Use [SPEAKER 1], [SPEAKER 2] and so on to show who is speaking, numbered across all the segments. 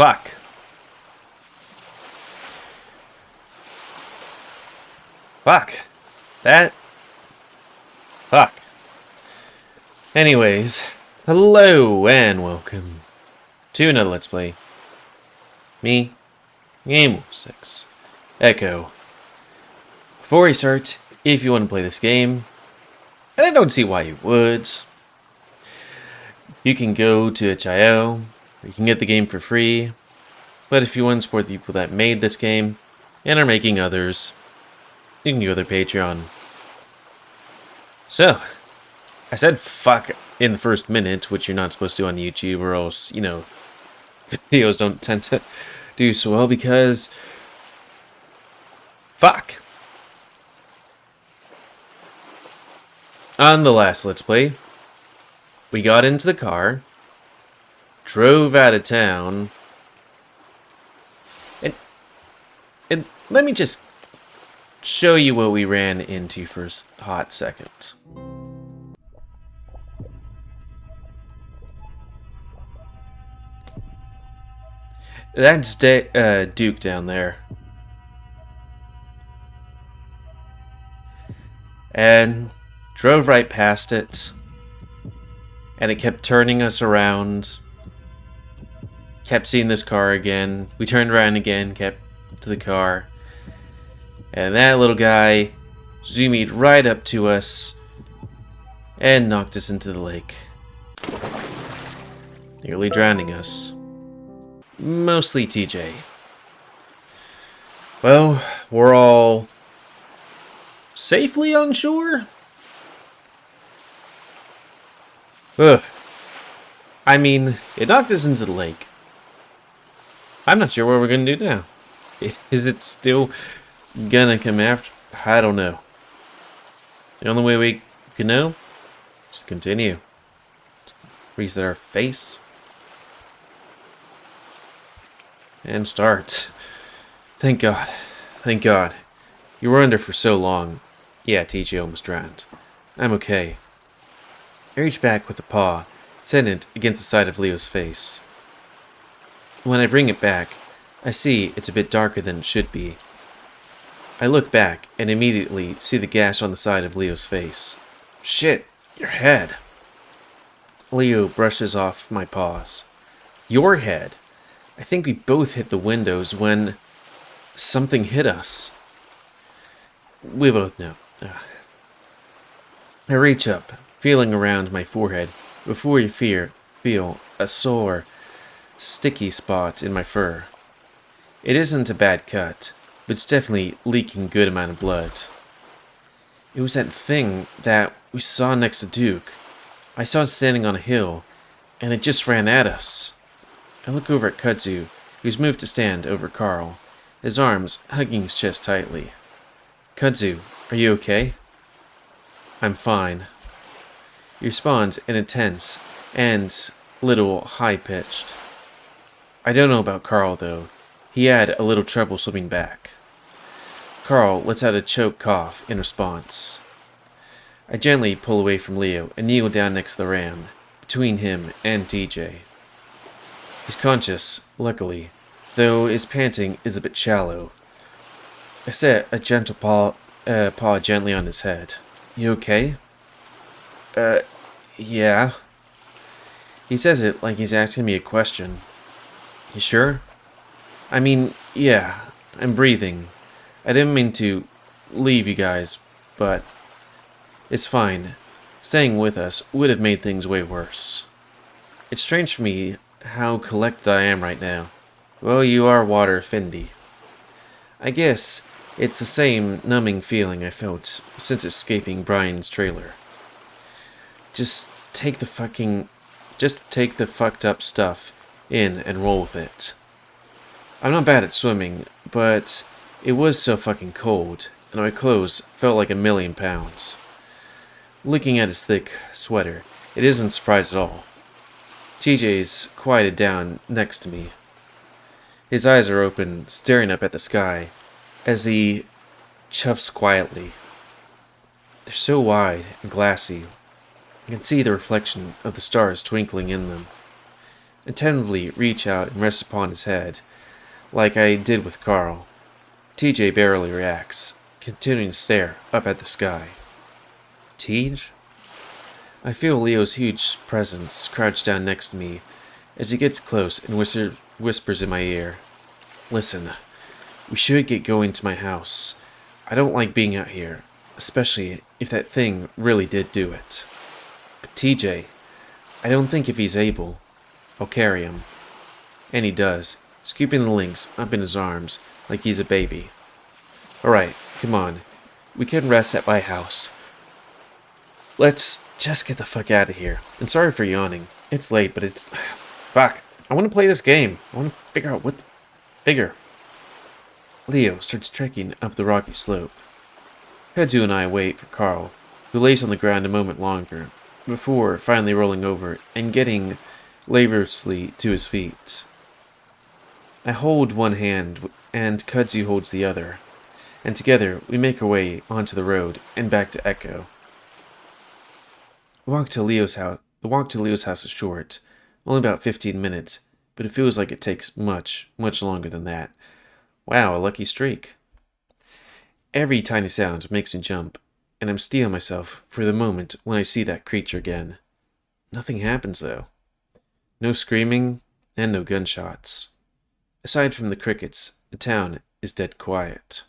[SPEAKER 1] Fuck. Fuck. That. Fuck. Anyways, hello and welcome to another Let's Play. Me, GamerWolfSix. Echo. Before we start, if you want to play this game, and I don't see why you would, you can go to itch.io, you can get the game for free, but if you want to support the people that made this game, and are making others, you can go to their Patreon. So, I said fuck in the first minute, which you're not supposed to on YouTube, or else, you know, videos don't tend to do so well because... fuck! On the last Let's Play, we got into the car, drove out of town, and let me just show you what we ran into for a hot second. That's Duke down there. And drove right past it. And it kept turning us around. Kept seeing this car again. We turned around again, kept to the car. And that little guy zoomed right up to us and knocked us into the lake. Nearly drowning us. Mostly TJ. Well, we're all safely on shore? Ugh. I mean, it knocked us into the lake. I'm not sure what we're going to do now. Is it still gonna come after? I don't know. The only way we can know is to continue. Reset our face. And start. Thank God. Thank God. You were under for so long. Yeah, TJ almost drowned. I'm okay. I reach back with a paw, send it against the side of Leo's face. When I bring it back, I see it's a bit darker than it should be. I look back and immediately see the gash on the side of Leo's face. Shit, your head. Leo brushes off my paws. Your head? I think we both hit the windows when something hit us. We both know. I reach up, feeling around my forehead before you feel a sore, sticky spot in my fur. It isn't a bad cut, but it's definitely leaking a good amount of blood. It was that thing that we saw next to Duke. I saw it standing on a hill, and it just ran at us. I look over at Kudzu, who's moved to stand over Carl, his arms hugging his chest tightly. Kudzu, are you okay? I'm fine. He responds in a tense and little high-pitched. I don't know about Carl, though. He had a little trouble swimming back. Carl lets out a choked cough in response. I gently pull away from Leo and kneel down next to the ram, between him and TJ. He's conscious, luckily, though his panting is a bit shallow. I set a gentle paw gently on his head. You okay? Yeah. He says it like he's asking me a question. You sure? I mean, yeah, I'm breathing. I didn't mean to leave you guys, but it's fine. Staying with us would have made things way worse. It's strange for me how collected I am right now. Well, you are water affinity. I guess it's the same numbing feeling I felt since escaping Brian's trailer. Just take the fucked up stuff in and roll with it. I'm not bad at swimming, but it was so fucking cold, and my clothes felt like 1,000,000 pounds. Looking at his thick sweater, it isn't a surprise at all. TJ's quieted down next to me. His eyes are open, staring up at the sky, as he chuffs quietly. They're so wide and glassy, I can see the reflection of the stars twinkling in them. attentively reach out and rest upon his head, like I did with Carl. TJ barely reacts, continuing to stare up at the sky. Tej? I feel Leo's huge presence crouch down next to me as he gets close and whispers in my ear. Listen, we should get going to my house. I don't like being out here, especially if that thing really did do it. But TJ, I don't think if he's able, I'll carry him. And he does, scooping the lynx up in his arms like he's a baby. Alright, come on. We can rest at my house. Let's just get the fuck out of here. And sorry for yawning. It's late, but it's... Fuck. I want to play this game. I want to figure out what... Leo starts trekking up the rocky slope. Kudzu and I wait for Carl, who lays on the ground a moment longer, before finally rolling over and getting laboriously to his feet. I hold one hand, and Kudzu holds the other, and together we make our way onto the road and back to Echo. The walk to Leo's house is short, only about 15 minutes, but it feels like it takes much, much longer than that. Wow, a lucky streak. Every tiny sound makes me jump, and I'm steeling myself for the moment when I see that creature again. Nothing happens, though. No screaming, and no gunshots. Aside from the crickets, the town is dead quiet.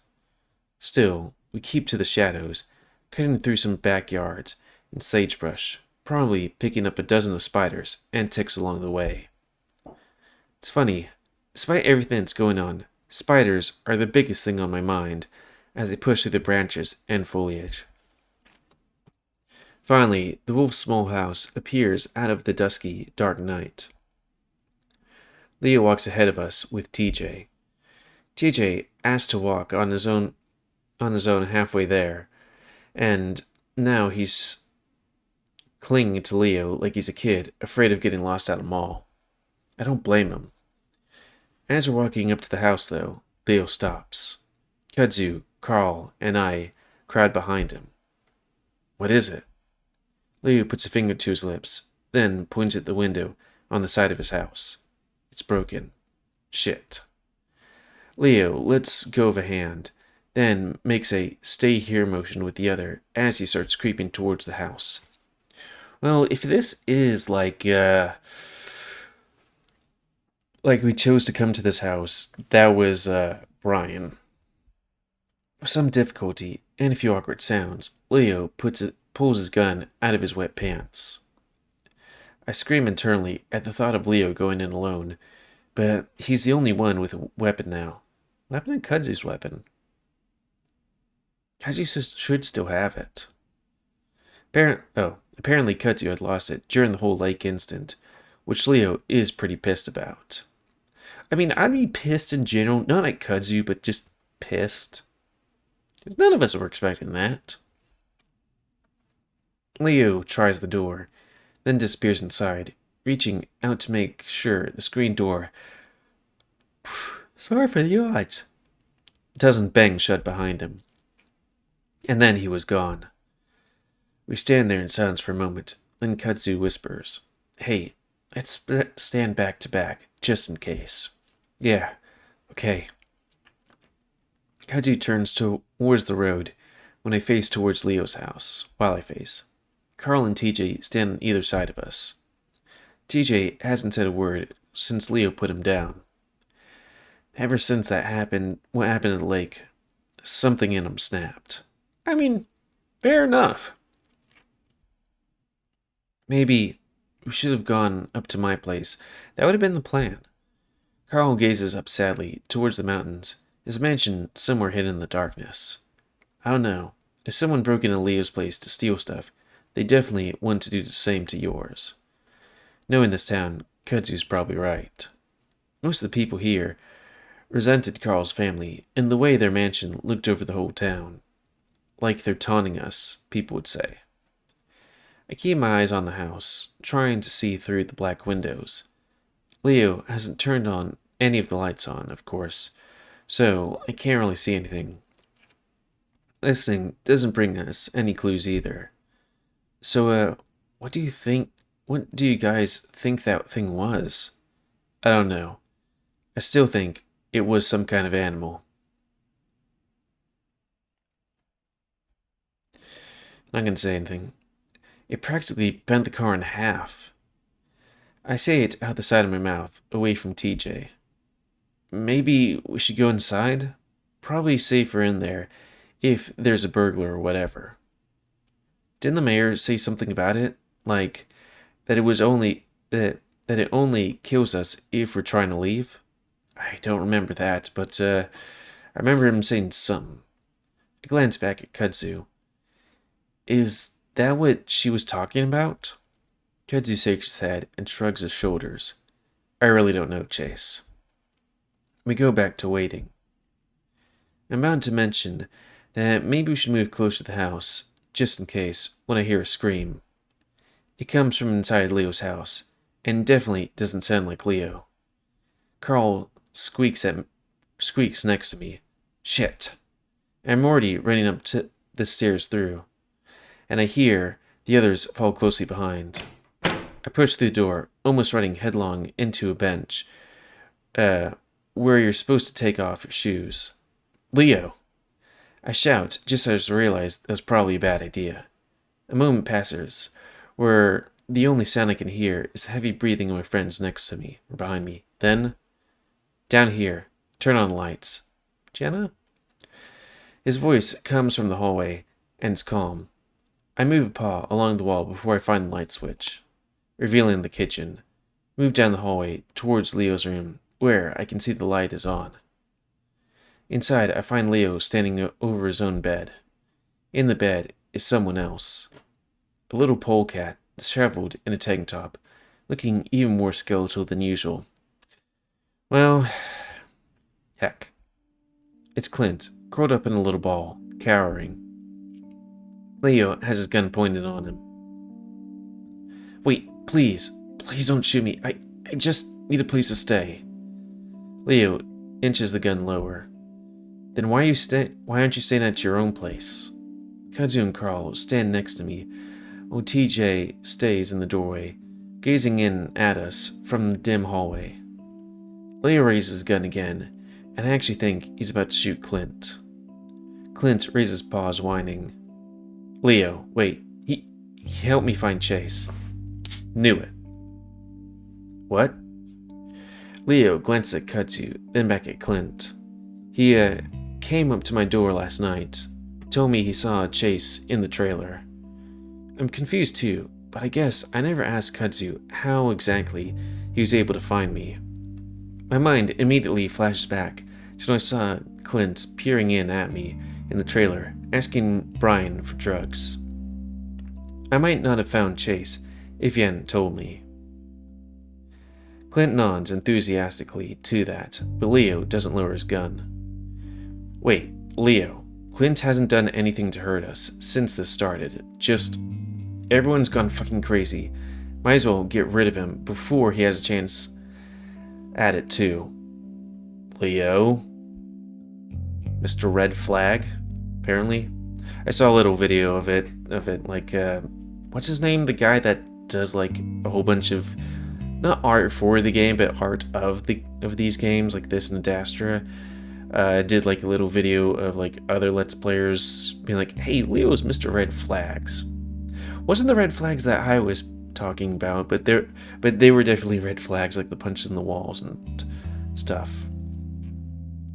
[SPEAKER 1] Still, we keep to the shadows, cutting through some backyards and sagebrush, probably picking up a dozen of spiders and ticks along the way. It's funny, despite everything that's going on, spiders are the biggest thing on my mind as they push through the branches and foliage. Finally, the wolf's small house appears out of the dusky, dark night. Leo walks ahead of us with TJ. TJ asked to walk on his own halfway there, and now he's clinging to Leo like he's a kid, afraid of getting lost at a mall. I don't blame him. As we're walking up to the house, though, Leo stops. Kudzu, Carl, and I crowd behind him. What is it? Leo puts a finger to his lips, then points at the window on the side of his house. It's broken. Shit. Leo lets go of a hand, then makes a stay here motion with the other as he starts creeping towards the house. Well, if this is like we chose to come to this house, that was Brian. With some difficulty and a few awkward sounds, Leo pulls his gun out of his wet pants. I scream internally at the thought of Leo going in alone, but he's the only one with a weapon now. What happened to Kudzu's weapon? Kudzu should still have it. Apparently Kudzu had lost it during the whole lake incident, which Leo is pretty pissed about. I mean, I'd be pissed in general, not at Kudzu, but just pissed. Because none of us were expecting that. Leo tries the door, then disappears inside, reaching out to make sure the screen door, sorry for the odds, doesn't bang shut behind him. And then he was gone. We stand there in silence for a moment, then Kudzu whispers, "Hey, let's stand back to back, just in case." "Yeah, okay." Kudzu turns towards the road when I face towards Leo's house, while I face. Carl and TJ stand on either side of us. TJ hasn't said a word since Leo put him down. Ever since what happened at the lake, something in him snapped. I mean, fair enough. Maybe we should have gone up to my place. That would have been the plan. Carl gazes up sadly towards the mountains, his mansion somewhere hidden in the darkness. I don't know. If someone broke into Leo's place to steal stuff, they definitely want to do the same to yours. Knowing this town, Kudzu's probably right. Most of the people here resented Carl's family and the way their mansion looked over the whole town. Like they're taunting us, people would say. I keep my eyes on the house, trying to see through the black windows. Leo hasn't turned on any of the lights on, of course, so I can't really see anything. Listening doesn't bring us any clues either. So, what do you guys think that thing was? I don't know. I still think it was some kind of animal. Not gonna say anything. It practically bent the car in half. I say it out the side of my mouth, away from TJ. Maybe we should go inside? Probably safer in there, if there's a burglar or whatever. Didn't the mayor say something about it? Like, that it was only, that it only kills us if we're trying to leave? I don't remember that, but, I remember him saying something. I glanced back at Kudzu. Is that what she was talking about? Kudzu shakes his head and shrugs his shoulders. I really don't know, Chase. We go back to waiting. I'm about to mention that maybe we should move closer to the house, just in case, when I hear a scream. It comes from inside Leo's house, and definitely doesn't sound like Leo. Carl squeaks next to me. Shit. I'm already running up the stairs through, and I hear the others fall closely behind. I push through the door, almost running headlong into a bench, where you're supposed to take off your shoes. Leo! I shout, just as I realize that was probably a bad idea. A moment passes, where the only sound I can hear is the heavy breathing of my friends next to me, or behind me. Then, down here, turn on the lights. Jenna? His voice comes from the hallway, and it's calm. I move a paw along the wall before I find the light switch, revealing the kitchen. Move down the hallway towards Leo's room, where I can see the light is on. Inside, I find Leo standing over his own bed. In the bed is someone else. A little polecat, disheveled in a tank top, looking even more skeletal than usual. Well, heck. It's Clint, curled up in a little ball, cowering. Leo has his gun pointed on him. Wait, please don't shoot me. I just need a place to stay. Leo inches the gun lower. Then why aren't you staying at your own place? Kudzu and Carl stand next to me, while TJ stays in the doorway, gazing in at us from the dim hallway. Leo raises his gun again, and I actually think he's about to shoot Clint. Clint raises paws, whining. Leo, wait, he helped me find Chase. Knew it. What? Leo glances at Kudzu, then back at Clint. He, came up to my door last night, told me he saw Chase in the trailer. I'm confused too, but I guess I never asked Kudzu how exactly he was able to find me. My mind immediately flashes back to when I saw Clint peering in at me in the trailer, asking Brian for drugs. I might not have found Chase if he hadn't told me. Clint nods enthusiastically to that, but Leo doesn't lower his gun. Wait, Leo, Clint hasn't done anything to hurt us since this started. Just, everyone's gone fucking crazy. Might as well get rid of him before he has a chance at it too. Leo? Mr. Red Flag, apparently. I saw a little video of it, like, what's his name? The guy that does, like, a whole bunch of, not art for the game, but art of these games, like this and Adastra. Did like a little video of like other Let's Players being like, hey, Leo's Mr. Red Flags. Wasn't the red flags that I was talking about, but they were definitely red flags, like the punches in the walls and stuff.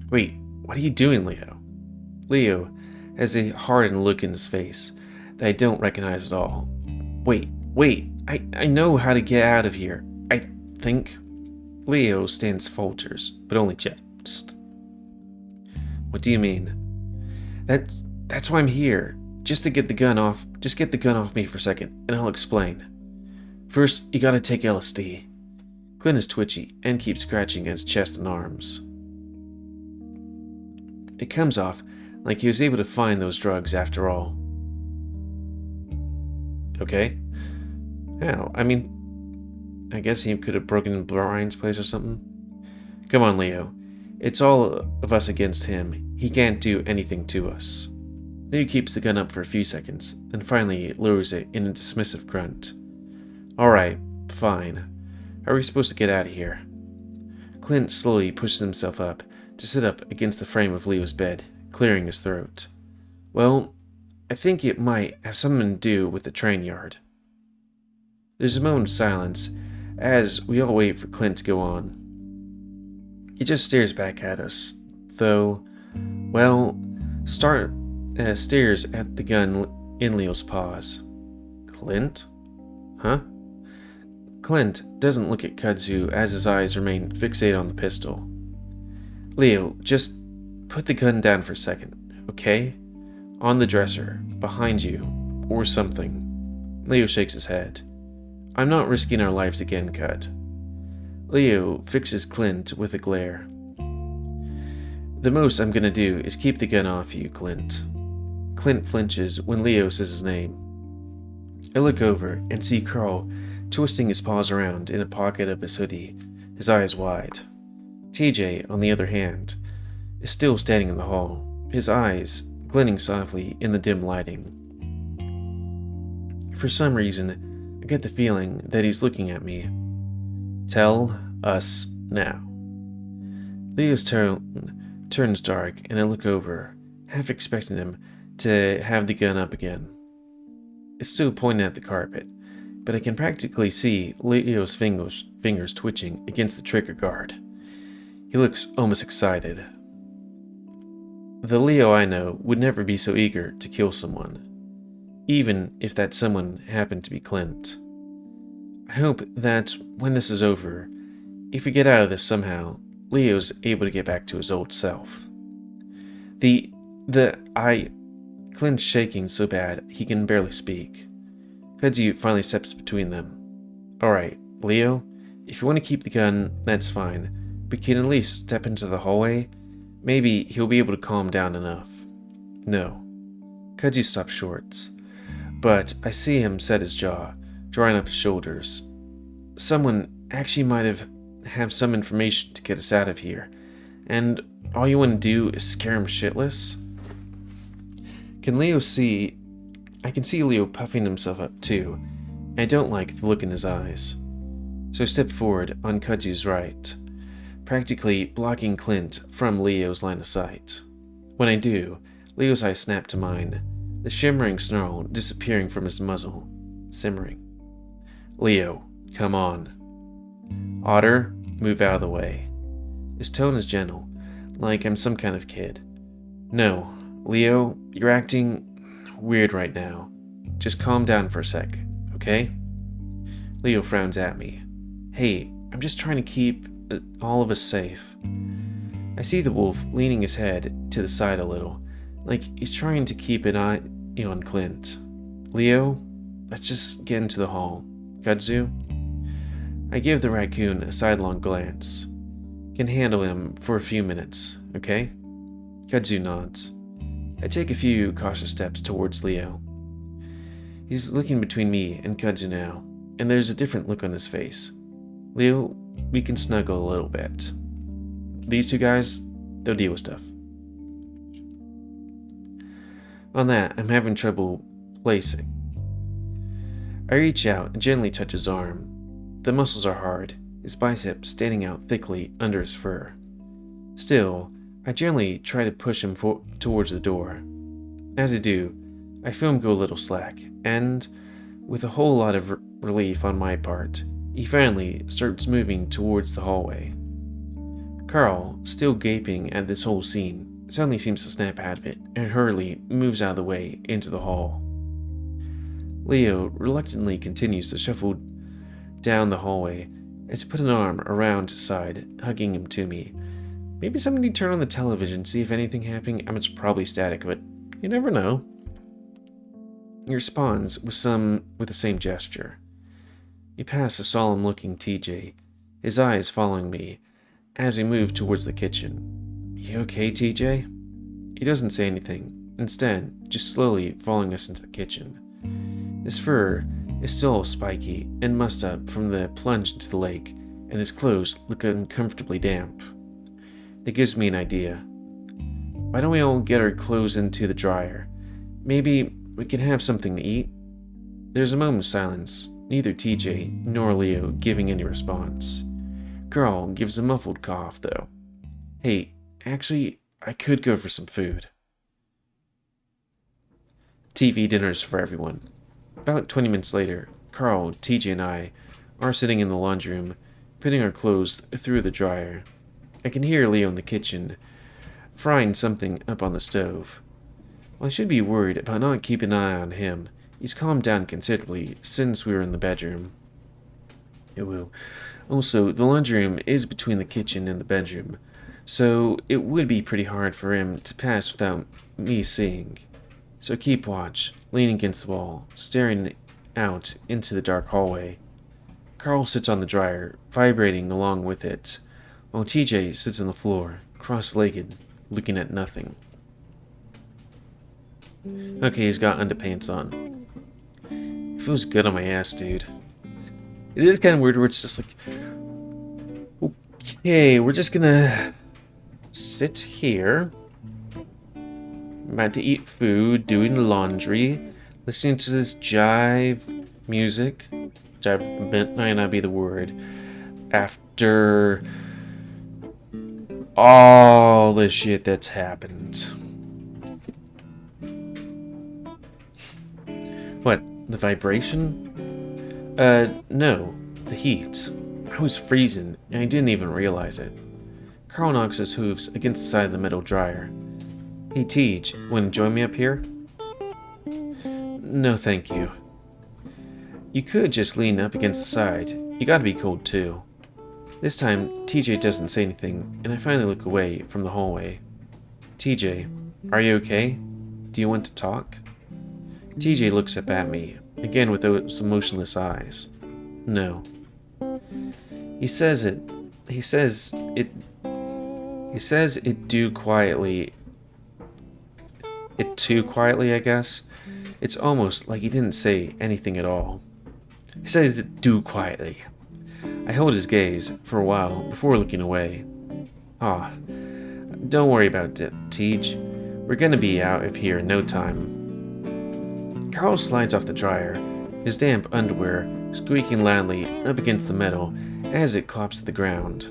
[SPEAKER 1] Wait, what are you doing, Leo? Leo has a hardened look in his face that I don't recognize at all. Wait, I know how to get out of here, I think. Leo stands falters, but only just. What do you mean? That's why I'm here. Just to get the gun off. Just get the gun off me for a second, and I'll explain. First, you gotta take LSD. Clint is twitchy and keeps scratching at his chest and arms. It comes off like he was able to find those drugs after all. Okay. How? I mean, I guess he could have broken into Brian's place or something. Come on, Leo. It's all of us against him. He can't do anything to us. Leo keeps the gun up for a few seconds, then finally lowers it in a dismissive grunt. Alright, fine. How are we supposed to get out of here? Clint slowly pushes himself up to sit up against the frame of Leo's bed, clearing his throat. Well, I think it might have something to do with the train yard. There's a moment of silence as we all wait for Clint to go on. He just stares back at us, though, well, stares at the gun in Leo's paws. Clint? Huh? Clint doesn't look at Kudzu as his eyes remain fixated on the pistol. Leo, just put the gun down for a second, okay? On the dresser, behind you, or something. Leo shakes his head. I'm not risking our lives again, Kud. Leo fixes Clint with a glare. The most I'm gonna do is keep the gun off you, Clint. Clint flinches when Leo says his name. I look over and see Carl twisting his paws around in a pocket of his hoodie, his eyes wide. TJ, on the other hand, is still standing in the hall, his eyes glinting softly in the dim lighting. For some reason, I get the feeling that he's looking at me. Tell us now. Leo's tone turns dark, and I look over, half expecting him to have the gun up again. It's still pointing at the carpet, but I can practically see Leo's fingers twitching against the trigger guard. He looks almost excited. The Leo I know would never be so eager to kill someone, even if that someone happened to be Clint. I hope that when this is over, if we get out of this somehow, Leo's able to get back to his old self. Clint's shaking so bad he can barely speak. Kudzu finally steps between them. Alright, Leo, if you want to keep the gun, that's fine, but can at least step into the hallway? Maybe he'll be able to calm down enough. No. Kudzu stops short, but I see him set his jaw, drawing up his shoulders. Someone actually might have some information to get us out of here, and all you want to do is scare him shitless? I can see Leo puffing himself up too, and I don't like the look in his eyes. So I step forward on Kudzu's right, practically blocking Clint from Leo's line of sight. When I do, Leo's eyes snap to mine, the shimmering snarl disappearing from his muzzle, simmering. Leo, come on. Otter, move out of the way. His tone is gentle, like I'm some kind of kid. No, Leo, you're acting weird right now. Just calm down for a sec, okay? Leo frowns at me. Hey, I'm just trying to keep all of us safe. I see the wolf leaning his head to the side a little, like he's trying to keep an eye on Clint. Leo, let's just get into the hall. Kudzu? I give the raccoon a sidelong glance. Can handle him for a few minutes, okay? Kudzu nods. I take a few cautious steps towards Leo. He's looking between me and Kudzu now, and there's a different look on his face. Leo, we can snuggle a little bit. These two guys, they'll deal with stuff. On that, I'm having trouble placing. I reach out and gently touch his arm. The muscles are hard, his bicep standing out thickly under his fur. Still, I gently try to push him towards the door. As I do, I feel him go a little slack, and, with a whole lot of relief on my part, he finally starts moving towards the hallway. Carl, still gaping at this whole scene, suddenly seems to snap out of it and hurriedly moves out of the way into the hall. Leo reluctantly continues to shuffle down the hallway as I put an arm around his side, hugging him to me. Maybe somebody turn on the television, see if anything happening. I mean, it's probably static, but you never know. He responds with the same gesture. He passes a solemn-looking TJ, his eyes following me as we move towards the kitchen. You okay, TJ? He doesn't say anything, instead, just slowly following us into the kitchen. His fur is still spiky and mussed up from the plunge into the lake, and his clothes look uncomfortably damp. That gives me an idea. Why don't we all get our clothes into the dryer? Maybe we can have something to eat? There's a moment of silence, neither TJ nor Leo giving any response. Carl gives a muffled cough, though. Hey, actually, I could go for some food. TV dinners for everyone. About 20 minutes later, Carl, TJ, and I are sitting in the laundry room, putting our clothes through the dryer. I can hear Leo in the kitchen, frying something up on the stove. While I should be worried about not keeping an eye on him, he's calmed down considerably since we were in the bedroom. Also, the laundry room is between the kitchen and the bedroom, so it would be pretty hard for him to pass without me seeing. So I keep watch, leaning against the wall, staring out into the dark hallway. Carl sits on the dryer, vibrating along with it, while TJ sits on the floor, cross-legged, looking at nothing. Okay, he's got underpants on. It feels good on my ass, dude. It is kind of weird where it's just like, okay, we're just gonna sit here. I'm about to eat food, doing laundry, listening to this jive music. Jive might not be the word. After all the shit that's happened. What? The vibration? No. The heat. I was freezing, and I didn't even realize it. Carl knocks his hooves against the side of the metal dryer. Hey, Tej, wanna join me up here? No, thank you. You could just lean up against the side. You gotta be cold, too. This time, TJ doesn't say anything, and I finally look away from the hallway. TJ, are you okay? Do you want to talk? TJ looks up at me, again with those emotionless eyes. No. He says it too quietly, I guess. It's almost like he didn't say anything at all. He says it too quietly. I hold his gaze for a while before looking away. Don't worry about it, Tej. We're gonna be out of here in no time. Carl slides off the dryer, his damp underwear squeaking loudly up against the metal as it clops to the ground.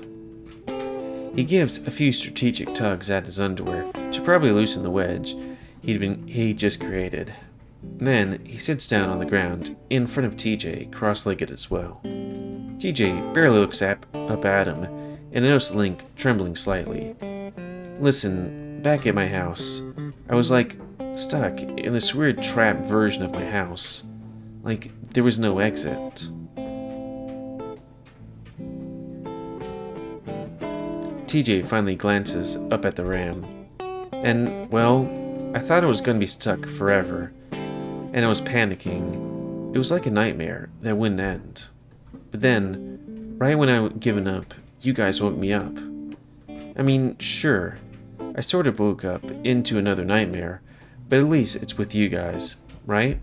[SPEAKER 1] He gives a few strategic tugs at his underwear to probably loosen the wedge he'd just created. Then he sits down on the ground in front of TJ, cross-legged as well. TJ barely looks up at him, and I notice Link trembling slightly. Listen, back at my house, I was like stuck in this weird trap version of my house. Like there was no exit. TJ finally glances up at the ram. And, well, I thought I was going to be stuck forever. And I was panicking. It was like a nightmare that wouldn't end. But then, right when I had given up, you guys woke me up. I mean, sure, I sort of woke up into another nightmare, but at least it's with you guys, right?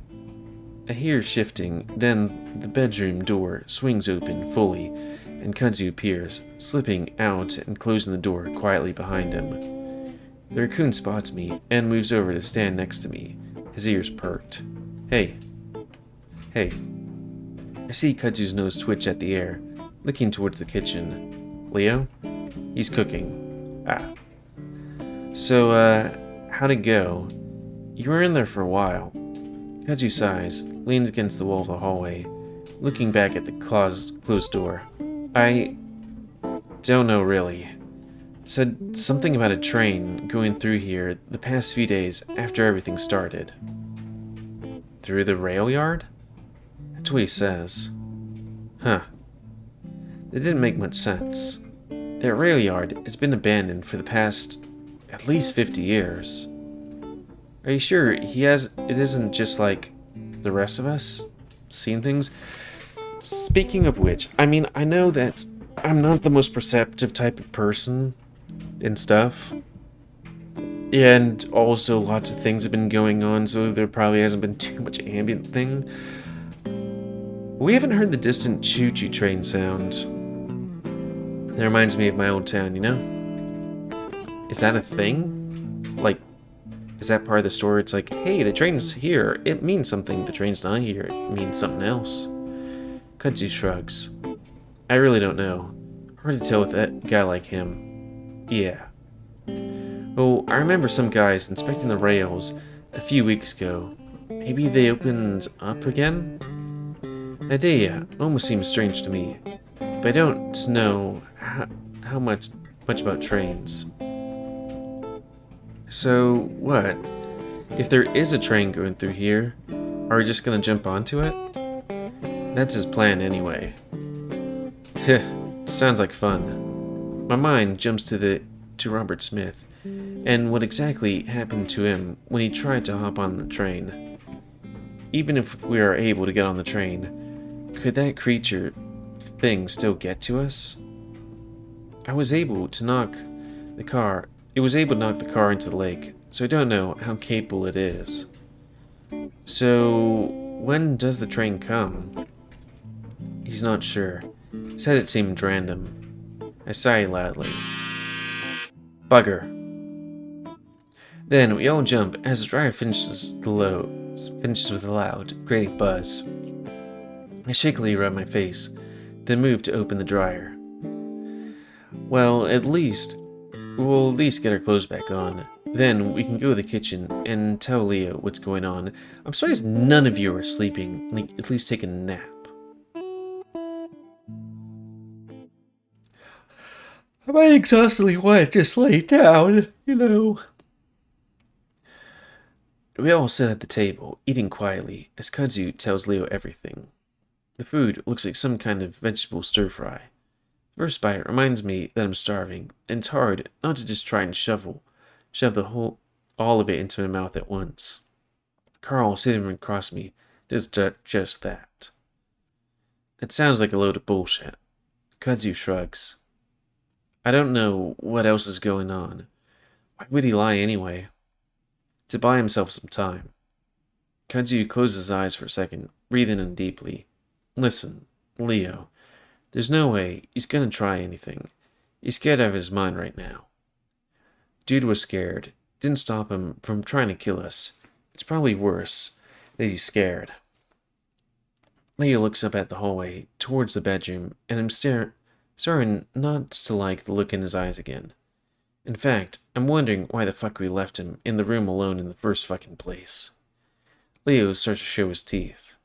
[SPEAKER 1] I hear shifting, then the bedroom door swings open fully, and Kudzu appears, slipping out and closing the door quietly behind him. The raccoon spots me and moves over to stand next to me, his ears perked. Hey. I see Kudzu's nose twitch at the air, looking towards the kitchen. Leo? He's cooking. So, how'd it go? You were in there for a while. Kudzu sighs, leans against the wall of the hallway, looking back at the closed door. I don't know, really. Said something about a train going through here the past few days after everything started. Through the rail yard? That's what he says. Huh. It didn't make much sense. That rail yard has been abandoned for the past at least 50 years. Are you sure it isn't just like the rest of us? Seen things? Speaking of which, I mean, I know that I'm not the most perceptive type of person and stuff. And also lots of things have been going on, so there probably hasn't been too much ambient thing. We haven't heard the distant choo-choo train sound. That reminds me of my old town, you know? Is that a thing? Like, is that part of the story? It's like, hey, the train's here. It means something. The train's not here. It means something else. Kudzu shrugs. I really don't know. Hard to tell with a guy like him. Yeah. Oh, I remember some guys inspecting the rails a few weeks ago. Maybe they opened up again? The idea almost seems strange to me, but I don't know how much about trains. So, what? If there is a train going through here, are we just gonna jump onto it? That's his plan anyway. Heh, sounds like fun. My mind jumps to Robert Smith, and what exactly happened to him when he tried to hop on the train. Even if we are able to get on the train, could that creature thing still get to us? It was able to knock the car into the lake, so I don't know how capable it is. So, when does the train come? He's not sure. Said it seemed random. I sighed loudly. Bugger. Then we all jump as the dryer finishes with a loud, grating buzz. I shakily rub my face, then move to open the dryer. Well, we'll at least get our clothes back on. Then we can go to the kitchen and tell Leo what's going on. I'm surprised none of you are sleeping, like at least take a nap. I might exhaustedly want to just lay down, you know. We all sit at the table, eating quietly, as Kudzu tells Leo everything. The food looks like some kind of vegetable stir-fry. First bite reminds me that I'm starving, and it's hard not to just try and shove all of it into my mouth at once. Carl, sitting across me, does just that. It sounds like a load of bullshit. Kudzu shrugs. I don't know what else is going on. Why would he lie anyway? To buy himself some time. Kudzu closes his eyes for a second, breathing in deeply. Listen, Leo, there's no way he's gonna try anything. He's scared out of his mind right now. Dude was scared. Didn't stop him from trying to kill us. It's probably worse that he's scared. Leo looks up at the hallway, towards the bedroom, and I'm starting not to like the look in his eyes again. In fact, I'm wondering why the fuck we left him in the room alone in the first fucking place. Leo starts to show his teeth.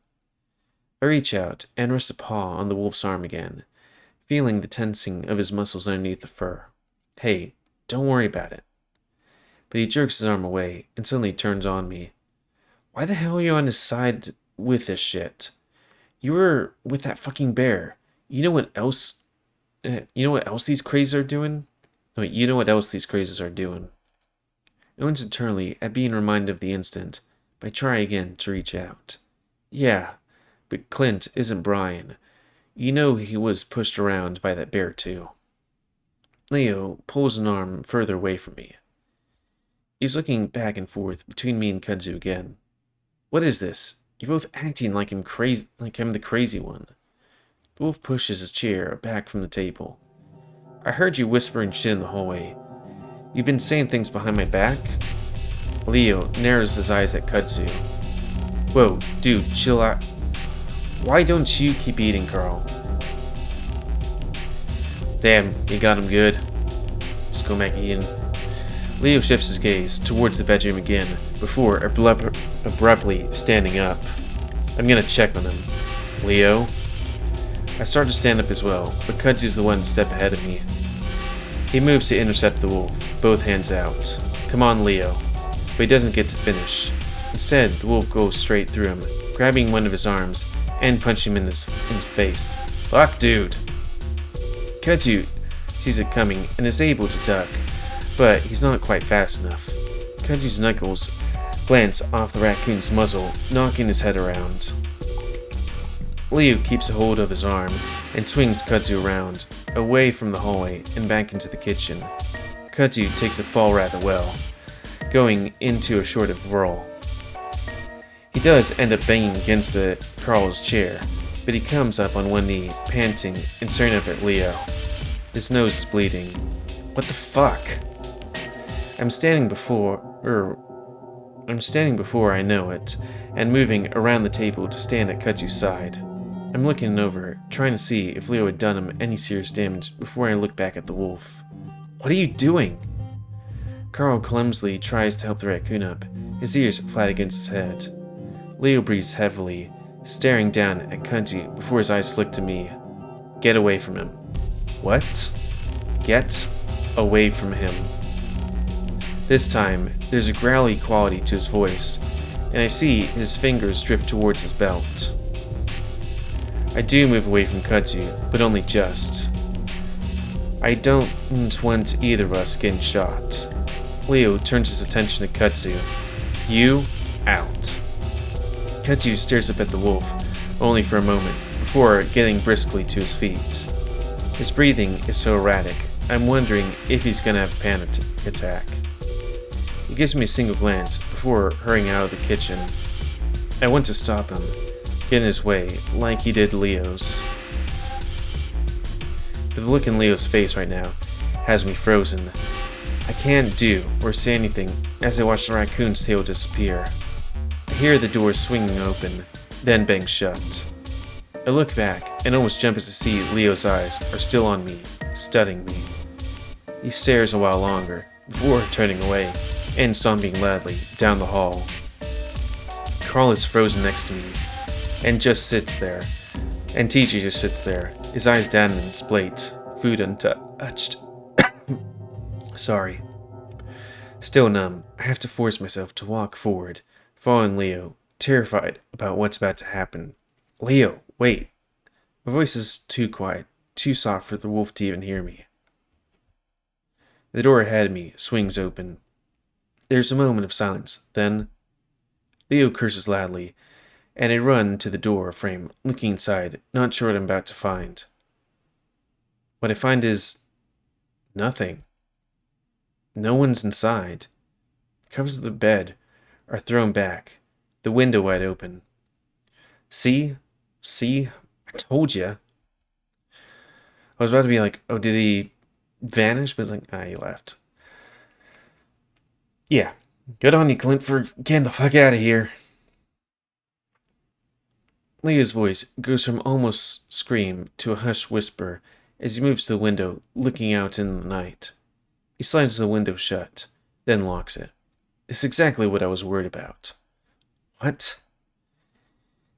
[SPEAKER 1] I reach out and rest a paw on the wolf's arm again, feeling the tensing of his muscles underneath the fur. Hey, don't worry about it. But he jerks his arm away and suddenly turns on me. Why the hell are you on his side with this shit? You were with that fucking bear. You know what else these crazes are doing? Wait, you know what else these crazes are doing? I wince internally at being reminded of the incident, but I try again to reach out. Yeah, but Clint isn't Brian. You know he was pushed around by that bear too. Leo pulls an arm further away from me. He's looking back and forth between me and Kudzu again. What is this? You're both acting like I'm the crazy one. The wolf pushes his chair back from the table. I heard you whispering shit in the hallway. You've been saying things behind my back? Leo narrows his eyes at Kudzu. Whoa, dude, chill out. Why don't you keep eating, Carl? Damn, you got him good. Just go back eating. Leo shifts his gaze towards the bedroom again, before abruptly standing up. I'm gonna check on him. Leo? I start to stand up as well, but Kudzu's the one to step ahead of me. He moves to intercept the wolf, both hands out. Come on, Leo. But he doesn't get to finish. Instead, the wolf goes straight through him, grabbing one of his arms and punching him in his face. Fuck, dude! Kudzu sees it coming and is able to duck, but he's not quite fast enough. Kudzu's knuckles glance off the raccoon's muzzle, knocking his head around. Leo keeps a hold of his arm and swings Kudzu around, away from the hallway and back into the kitchen. Kudzu takes a fall rather well, going into a short of whirl. He does end up banging against Carl's chair, but he comes up on one knee, panting and staring up at Leo. His nose is bleeding. What the fuck? I'm standing before I know it, and moving around the table to stand at Kudzu's side. I'm looking over, trying to see if Leo had done him any serious damage before I look back at the wolf. What are you doing? Carl clumsily tries to help the raccoon up, his ears flat against his head. Leo breathes heavily, staring down at Kunji before his eyes flick to me. Get away from him. What? Get away from him. This time, there's a growly quality to his voice, and I see his fingers drift towards his belt. I do move away from Kutsu, but only just. I don't want either of us getting shot. Leo turns his attention to Kutsu. You, out. Kutsu stares up at the wolf, only for a moment, before getting briskly to his feet. His breathing is so erratic, I'm wondering if he's gonna have a panic attack. He gives me a single glance before hurrying out of the kitchen. I want to stop him, get in his way, like he did Leo's. But the look in Leo's face right now has me frozen. I can't do or say anything as I watch the raccoon's tail disappear. I hear the door swinging open, then bang shut. I look back and almost jump as I see Leo's eyes are still on me, studying me. He stares a while longer before turning away and stomping loudly down the hall. Carl is frozen next to me and just sits there, and TJ just sits there, his eyes down in his plate, food untouched. Sorry. Still numb, I have to force myself to walk forward, following Leo, terrified about what's about to happen. Leo, wait. My voice is too quiet, too soft for the wolf to even hear me. The door ahead of me swings open. There's a moment of silence, then Leo curses loudly, and I run to the door frame, looking inside, not sure what I'm about to find. What I find is nothing. No one's inside. The covers of the bed are thrown back, the window wide open. See? I told you. I was about to be like, oh, did he vanish? But it's like, he left. Yeah, good on you, Clint, for getting the fuck out of here. Leo's voice goes from almost scream to a hushed whisper as he moves to the window, looking out in the night. He slides the window shut, then locks it. It's exactly what I was worried about. What?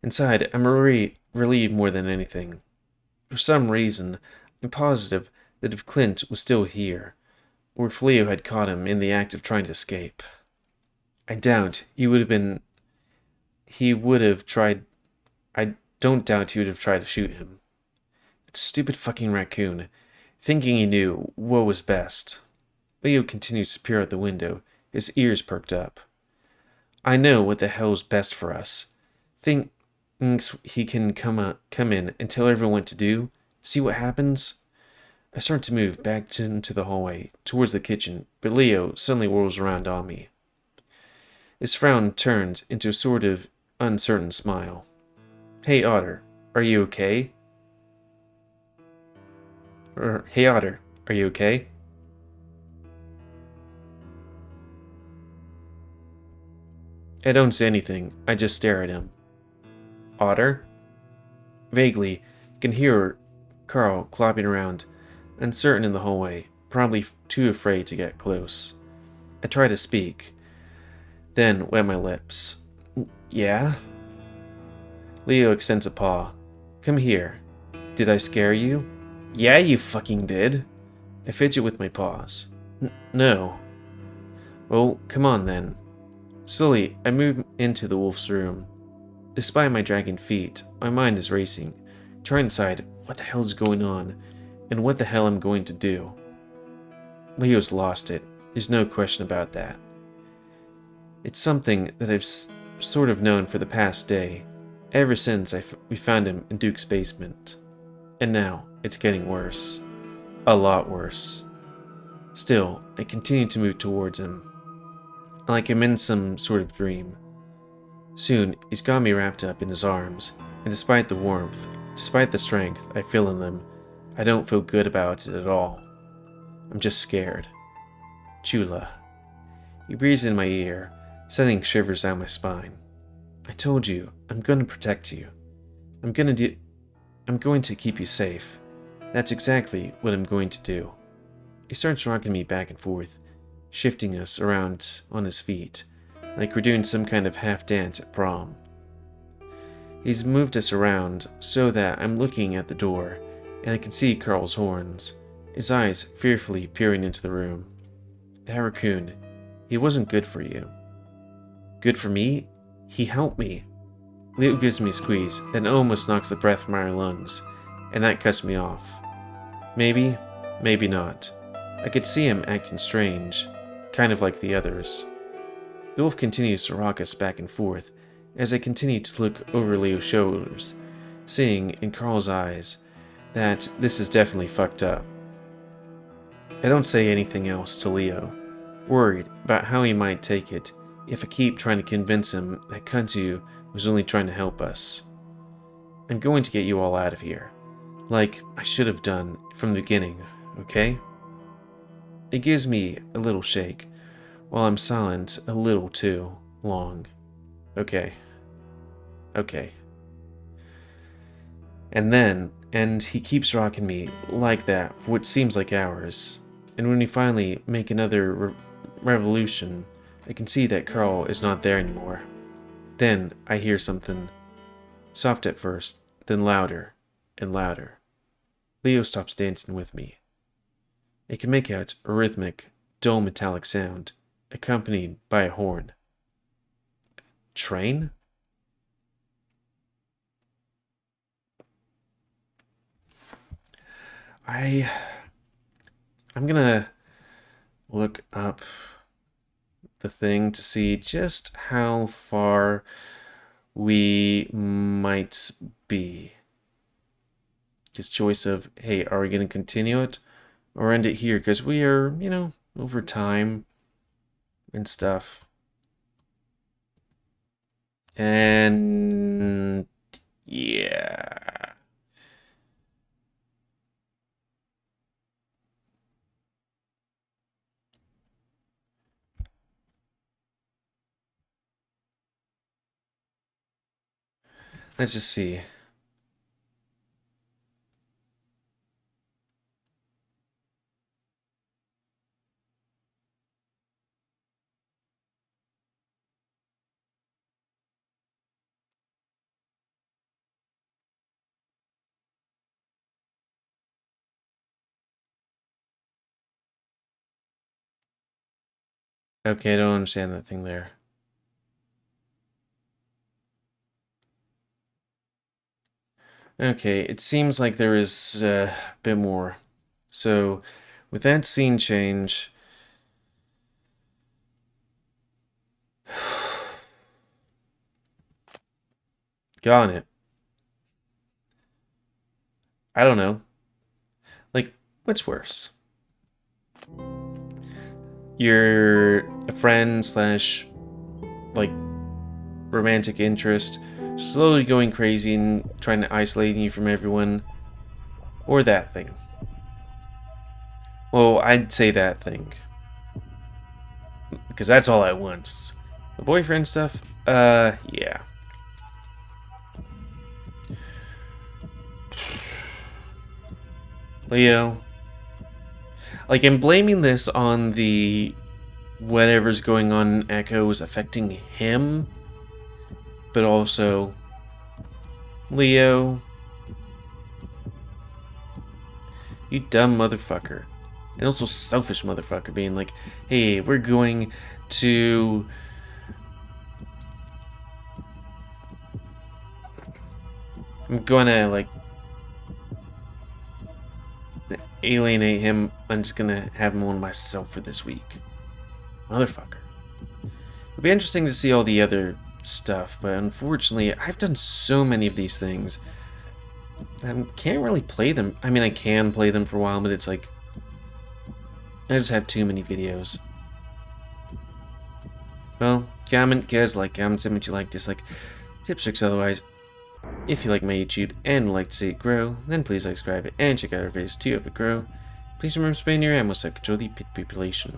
[SPEAKER 1] Inside, I'm relieved more than anything. For some reason, I'm positive that if Clint was still here, or if Leo had caught him in the act of trying to escape, I doubt he would have tried. I don't doubt he would have tried to shoot him. That stupid fucking raccoon, thinking he knew what was best. Leo continues to peer out the window, his ears perked up. I know what the hell's best for us. Thinks he can come in and tell everyone what to do, see what happens. I start to move back into the hallway, towards the kitchen, but Leo suddenly whirls around on me. His frown turns into a sort of uncertain smile. Hey, Otter, are you okay? Hey, Otter, are you okay? I don't say anything, I just stare at him. Otter? Vaguely, I can hear Carl clopping around, uncertain in the hallway, probably too afraid to get close. I try to speak, then wet my lips. Yeah? Leo extends a paw. Come here. Did I scare you? Yeah, you fucking did. I fidget with my paws. No. Well, come on then. Slowly, I move into the wolf's room. Despite my dragging feet, my mind is racing, trying to decide what the hell is going on and what the hell I'm going to do. Leo's lost it. There's no question about that. It's something that I've sort of known for the past day, ever since we found him in Duke's basement. And now, it's getting worse. A lot worse. Still, I continue to move towards him, like I'm in some sort of dream. Soon, he's got me wrapped up in his arms, and despite the warmth, despite the strength I feel in them, I don't feel good about it at all. I'm just scared. Chula. He breathes in my ear, sending shivers down my spine. I told you, I'm gonna protect you. I'm gonna I'm going to keep you safe. That's exactly what I'm going to do. He starts rocking me back and forth, shifting us around on his feet, like we're doing some kind of half-dance at prom. He's moved us around so that I'm looking at the door, and I can see Carl's horns, his eyes fearfully peering into the room. That raccoon, he wasn't good for you. Good for me? He helped me. Leo gives me a squeeze that almost knocks the breath from my lungs, and that cuts me off. Maybe, maybe not. I could see him acting strange, kind of like the others. The wolf continues to rock us back and forth as I continue to look over Leo's shoulders, seeing in Carl's eyes that this is definitely fucked up. I don't say anything else to Leo, worried about how he might take it if I keep trying to convince him that Kudzu was only trying to help us. I'm going to get you all out of here, like I should have done from the beginning, okay? It gives me a little shake, while I'm silent a little too long. Okay. Okay. And he keeps rocking me like that for what seems like hours. And when we finally make another revolution, I can see that Carl is not there anymore. Then I hear something. Soft at first, then louder and louder. Leo stops dancing with me. I can make out a rhythmic, dull metallic sound, accompanied by a horn. Train? I'm gonna look up the thing to see just how far we might be. His choice of, hey, are we gonna continue it or end it here? Because we are, over time and stuff. And yeah. Let's just see. Okay, I don't understand that thing there. Okay, it seems like there is a bit more. So, with that scene change... Got it. I don't know. Like, what's worse? You're a friend slash, like, romantic interest, slowly going crazy and trying to isolate you from everyone. Or that thing. Well, I'd say that thing. Because that's all at once. The boyfriend stuff? Yeah. Leo. Like, I'm blaming this on the whatever's going on in Echoes affecting him. But also, Leo, you dumb motherfucker. And also selfish motherfucker being like, hey, we're going to... I'm gonna, like, alienate him. I'm just gonna have him on myself for this week. Motherfucker. It'll be interesting to see all the other stuff, but unfortunately, I've done so many of these things. I can't really play them. I mean, I can play them for a while, but it's like... I just have too many videos. Well, comment, guys, like, comment, say what you like, dislike, tips, tricks, otherwise. If you like my YouTube and would like to see it grow, then please like, subscribe it, and check out our videos to help it grow. Please remember to spend your ammo to control the pit population.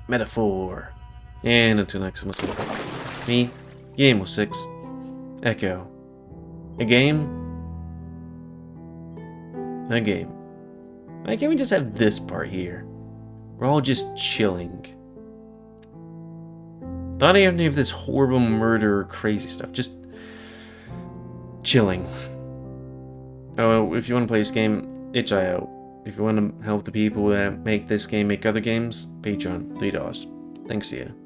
[SPEAKER 1] Metaphor. And until next time, me, GamerWolfSix, Echo. A game? a game. Why can't we just have this part here? We're all just chilling. Not any of this horrible murder crazy stuff. Just chilling. Oh, if you want to play this game, itch.io. If you want to help the people that make this game make other games, Patreon, $3. Thanks to you.